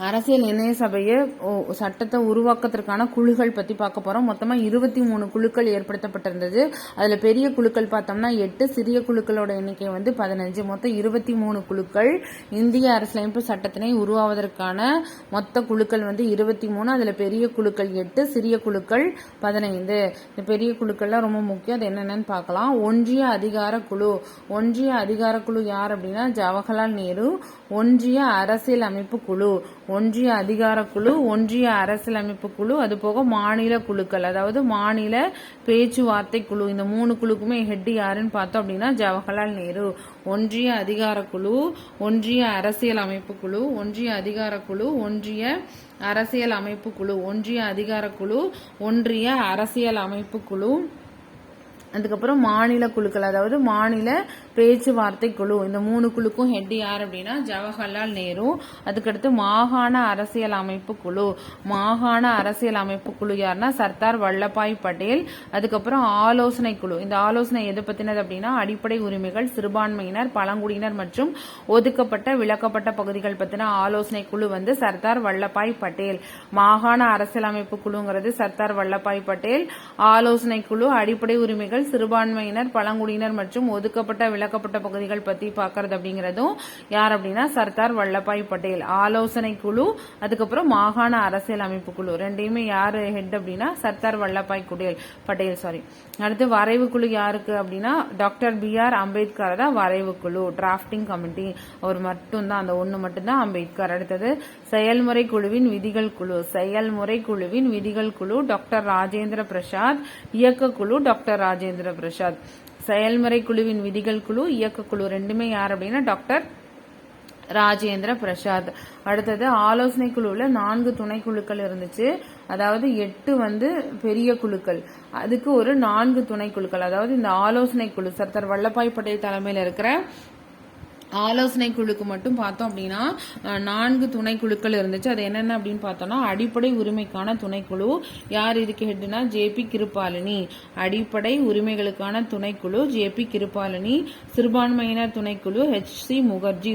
அரசியல் நிர்ணய சபையை சட்டத்தை உருவாக்கத்திற்கான குழுக்கள் பத்தி பார்க்க போறோம். மொத்தமா 23 குழுக்கள் ஏற்படுத்தப்பட்டிருந்தது. அதுல பெரிய குழுக்கள் பார்த்தோம்னா 8, சிறிய குழுக்களோட எண்ணிக்கை 15. மொத்தம் 23 குழுக்கள். இந்திய அரசியலமைப்பு சட்டத்தினை உருவாவதற்கான மொத்த குழுக்கள் 23. அதுல பெரிய குழுக்கள் 8, சிறிய குழுக்கள் 15. இந்த பெரிய குழுக்கள்லாம் ரொம்ப முக்கியம். அது என்னென்னு பார்க்கலாம். ஒன்றிய அதிகார குழு. ஒன்றிய அதிகார குழு யார் அப்படின்னா ஜவஹர்லால் நேரு. ஒன்றிய அரசியல் அமைப்பு குழு, ஒன்றிய அதிகார குழு, ஒன்றிய அரசியலமைப்பு குழு, அது போக மாநில குழுக்கள், அதாவது மாநில பேச்சுவார்த்தை குழு. இந்த 3 குழுக்குமே ஹெட் யாருன்னு பார்த்தோம் அப்படின்னா ஜவஹர்லால் நேரு. ஒன்றிய அதிகார குழு, ஒன்றிய அரசியல் அமைப்பு குழு, ஒன்றிய அதிகார குழு, ஒன்றிய அரசியல் அமைப்பு குழு, ஒன்றிய அதிகார குழு, ஒன்றிய அரசியல் அமைப்பு குழு, அதுக்கப்புறம் மாநில குழுக்கள், அதாவது மாநில பேச்சுவார்த்தை குழு. இந்த 3 குழுக்கும் ஹெட் யார் அப்படின்னா ஜவஹர்லால் நேரு. அதுக்கடுத்து மாகாண அரசியல் அமைப்பு குழு. மாகாண அரசியல் அமைப்பு குழு யாருன்னா சர்தார் வல்லபாய் பட்டேல். அதுக்கப்புறம் ஆலோசனை குழு. இந்த ஆலோசனை எது பத்தினது அப்படின்னா அடிப்படை உரிமைகள், சிறுபான்மையினர், பழங்குடியினர் மற்றும் ஒதுக்கப்பட்ட விலக்கப்பட்ட பகுதிகள் பத்தின ஆலோசனை குழு சர்தார் வல்லபாய் பட்டேல். மாகாண அரசியல் அமைப்பு குழுங்கிறது சர்தார் வல்லபாய் பட்டேல். ஆலோசனை குழு அடிப்படை உரிமைகள், சிறுபான்மையினர், பழங்குடியினர் மற்றும் ஒதுக்கப்பட்ட விலக்கப்பட்ட பகுதிகள் பத்தி பாக்குறது அப்படிங்கறதும் யார் அப்படின்னா சர்தார் வல்லபாய் பட்டேல். ஆலோசனை குழு, அதுக்கப்புறம் மாகாண அரசியல் அமைப்பு குழு, ரெண்டையுமே யாரு ஹெட் அப்படின்னா சர்தார் வல்லபாய் பட்டேல். சாரி. அடுத்து வரைவு குழு யாருக்கு அப்படின்னா டாக்டர் BR அம்பேத்கர் தான் வரைவு குழு, டிராப்டிங் கமிட்டி. அவர் மட்டும்தான், அந்த ஒண்ணு மட்டும்தான் அம்பேத்கர். அடுத்தது செயல்முறை குழுவின் விதிகள் குழு. செயல்முறை குழுவின் விதிகள் குழு டாக்டர் ராஜேந்திர பிரசாத். இயக்க குழு டாக்டர் ராஜேந்திர பிரசாத். செயல்முறை குழுவின் விதிகள் குழு, இயக்க குழு ரெண்டுமே யார் அப்படின்னா டாக்டர் ராஜேந்திர பிரசாத். அடுத்தது ஆலோசனை குழுவில் 4 துணை குழுக்கள் இருந்துச்சு. அதாவது 8 பெரிய குழுக்கள், அதுக்கு ஒரு 4 துணை குழுக்கள். அதாவது இந்த ஆலோசனை குழு சர்தார் வல்லபாய் பட்டேல் தலைமையில் இருக்கிற ஆலோசனை குழுக்கு மட்டும் பார்த்தோம் அப்படின்னா 4 துணை குழுக்கள் இருந்துச்சு. அது என்னென்ன அப்படின்னு பார்த்தோம்னா அடிப்படை உரிமைக்கான துணைக்குழு. யார் இதுக்கு ஹெட்னா JP கிருபாலினி. அடிப்படை உரிமைகளுக்கான துணைக்குழு JP கிருபாலினி. சிறுபான்மையினர் துணைக்குழு HC முகர்ஜி.